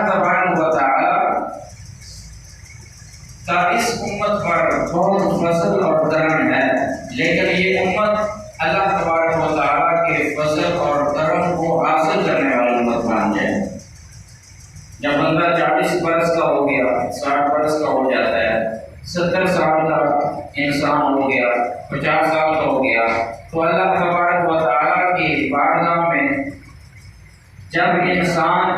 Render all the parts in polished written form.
تبارک و تعالی کا اس امت پر بہت فضل اور کرم ہے، لیکن یہ امت اللہ تبارک و تعالی کے فضل اور کرم کو حاصل کرنے والی امت بن جائے۔ جب بندہ 40 برس کا ہو گیا، 60 برس کا ہو جاتا ہے، 70 سال کا انسان ہو گیا، 50 سال کا ہو گیا، تو اللہ تبارک و تعالی کی بارگاہ میں جب انسان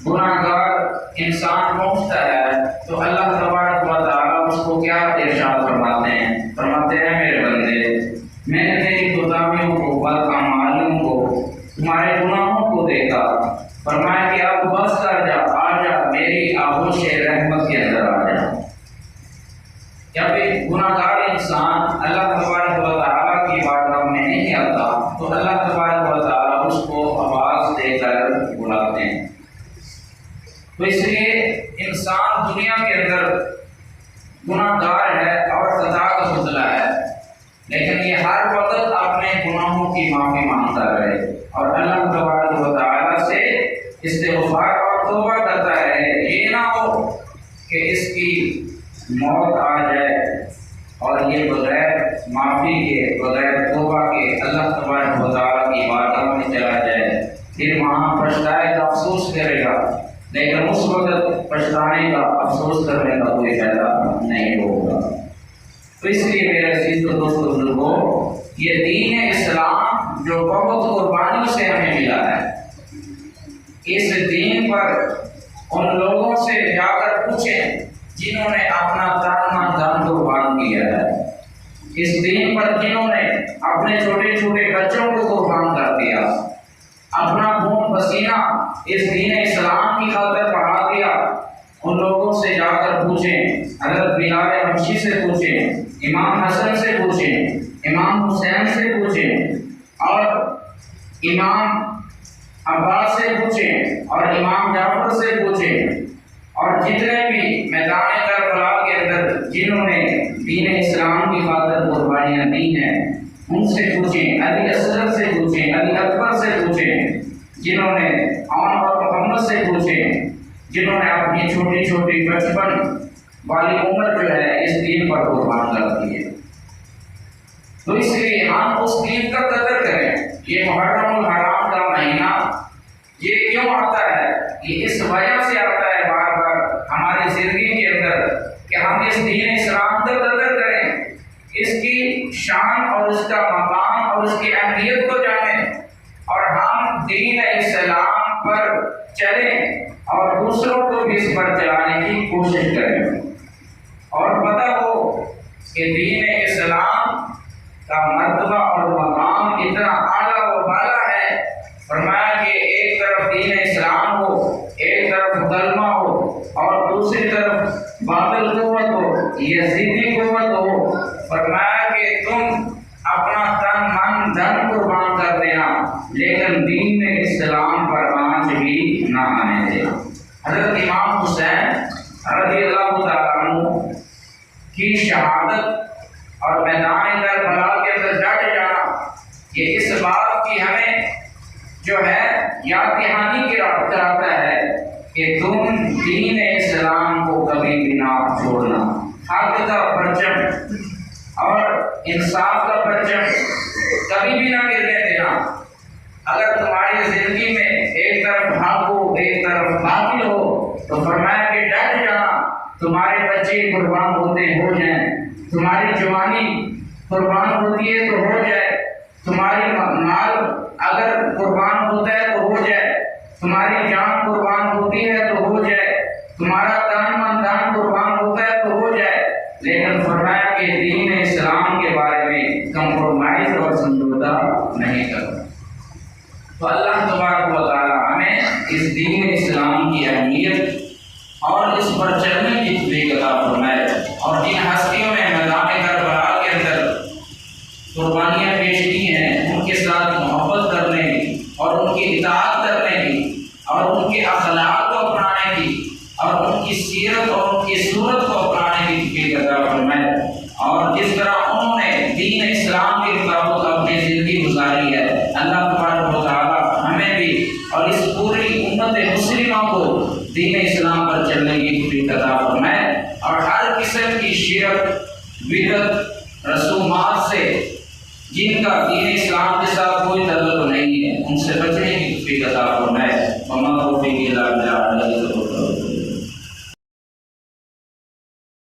گناہ گار انسان پہنچتا ہے تو اللہ تبارک و تعالیٰ اس کو کیا ارشاد فرماتے ہیں میرے بندے، میں نے تیری کوتاہیوں کو، بدعمالیوں کو، تمہارے گناہوں کو دیکھا، فرمایا کہ اب بس کر جا، آ جا میری آغوش رحمت کے اندر آ جا۔ جب ایک گناہ گار انسان اللہ تبارک و تعالیٰ کی بارگاہ میں نہیں آتا تو اللہ تبارک و تعالیٰ اس کو آواز دے کر بلاتے ہیں۔ تو اس لیے انسان دنیا کے اندر گناہ گار ہے اور خطا کا پتلا ہے، لیکن یہ ہر وقت اپنے گناہوں کی معافی مانگتا رہے اور اللہ تبارک و تعالیٰ سے استغفار اور توبہ کرتا رہے۔ یہ نہ ہو کہ اس کی موت آ جائے اور یہ بغیر معافی کے، بغیر توبہ کے اللہ تبارک و تعالیٰ کی بارگاہ میں چلا جائے، پھر وہاں پچھتائے گا، افسوس کرے گا، لیکن اس وقت پچھتانے کا، افسوس کرنے کا کوئی فائدہ نہیں ہوگا۔ تو اس لیے میرے عزیز و دوست بزرگوں، یہ دین اسلام جو بہت قربانی سے ہمیں ملا ہے، اس دین پر ان لوگوں سے جا کر پوچھیں جنہوں نے اپنا تن من دھن قربان کیا ہے، اس دین پر جنہوں نے اپنے چھوٹے چھوٹے بچوں کو قربان کر دیا، اپنا خون پسینہ اس دین اسلام کی خاطر بہا دیا، ان لوگوں سے جا کر پوچھیں، حضرت بلال حبشی سے پوچھیں، امام حسن سے پوچھیں، امام حسین سے پوچھیں، اور امام عباس سے پوچھیں، اور امام جعفر سے پوچھیں، اور جتنے بھی میدان کربلا کے اندر جنہوں نے دین اسلام کی خاطر قربانیاں دی ہیں ان سے پوچھیں، علی اصغر سے پوچھیں، علی اکبر سے پوچھیں، جنہوں نے اور محمد سے پوچھیں، جنہوں نے اپنی چھوٹی چھوٹی بچپن والی عمر جو ہے اس دین پر قربان کر دی ہے۔ تو اس لیے ہم اس دین کا قدر کریں۔ یہ محرم الحرام کا مہینہ یہ کیوں آتا ہے؟ یہ اس وجہ سے آتا ہے بار بار ہماری زندگی کے اندر کہ ہم اس دین اسلام کا قدر کریں، اس کی شان اور اس کا مقام اور اس کی اہمیت کو جانیں، اور ہم دین اسلام پر چلیں اور دوسروں کو بھی اس پر چلانے کی کوشش کریں، اور پتہ ہو کہ دین اسلام کا مرتبہ اور مقام اتنا اعلیٰ و بالا ہے، فرمایا کہ ایک طرف دین اسلام ہو، ایک طرف کلمہ ہو، اور دوسری طرف باطل قوت ہو، یزیدی قوت ہو، فرمایا کہ تم اپنا تن من دھن قربان کر دینا لیکن دین اسلام پر آنچ بھی نہ آنے دینا۔ حضرت امام حسین رضی اللہ تعالیٰ عنہ کی شہادت اور میدان کربلا کے اندر ڈٹ جانا، یہ اس بات کی ہمیں جو ہے یاد دہانی کراتا ہے کہ تم دین اسلام کو کبھی بھی نہ چھوڑنا، حق کا پرچم اور انصاف کا پرچم کبھی بھی نہ گرنے دینا۔ اگر تمہاری زندگی میں ایک طرف حق ہو، ایک طرف باطل ہو، تو فرمایا کہ ڈٹ جانا، تمہارے بچے قربان ہوتے ہو جائیں، تمہاری جوانی قربان ہوتی ہے تو ہو جائے، تمہاری مال اگر قربان ہوتا ہے تو ہو جائے، تمہاری جان قربان ہوتی ہے تو ہو جائے، تمہارا تن من دھن قربان ہوتا ہے تو ہو جائے، لیکن فرمایا کہ دین اسلام کے بارے میں کمپرومائز اور سمجھوتا نہیں کرنا۔ تو اللہ تبارک و تعالی ہمیں اس دین اسلام کی اہمیت اور اس پر چلنے کی توفیق عطا فرمائے، اور جن ہستیوں نے میدان کربلا کے اندر قربانیاں پیش کی ہیں ان کے ساتھ محبت کرنے کی اور ان کی اطاعت کرنے کی اور ان کے اخلاق کو اپنانے کی اور ان کی سیرت اور ان کی صورت کو اپنانے کی توفیق عطا فرمائے، اور جس طرح انہوں نے دین اسلام کے مطابق اپنی زندگی گزاری ہے، اللہ تبارک و تعالی ہمیں بھی اور اس پوری امت مسلمہ کو دین اسلام پر چلنے کی توفیق عطا فرمائے، اور ہر قسم کی شرک، بدعت، رسومات سے جن کا دین اسلام کے ساتھ کوئی تعلق نہیں ہے، ان سے بچنے کی توفیق عطا فرمائے۔ وما توفیقی الا باللہ۔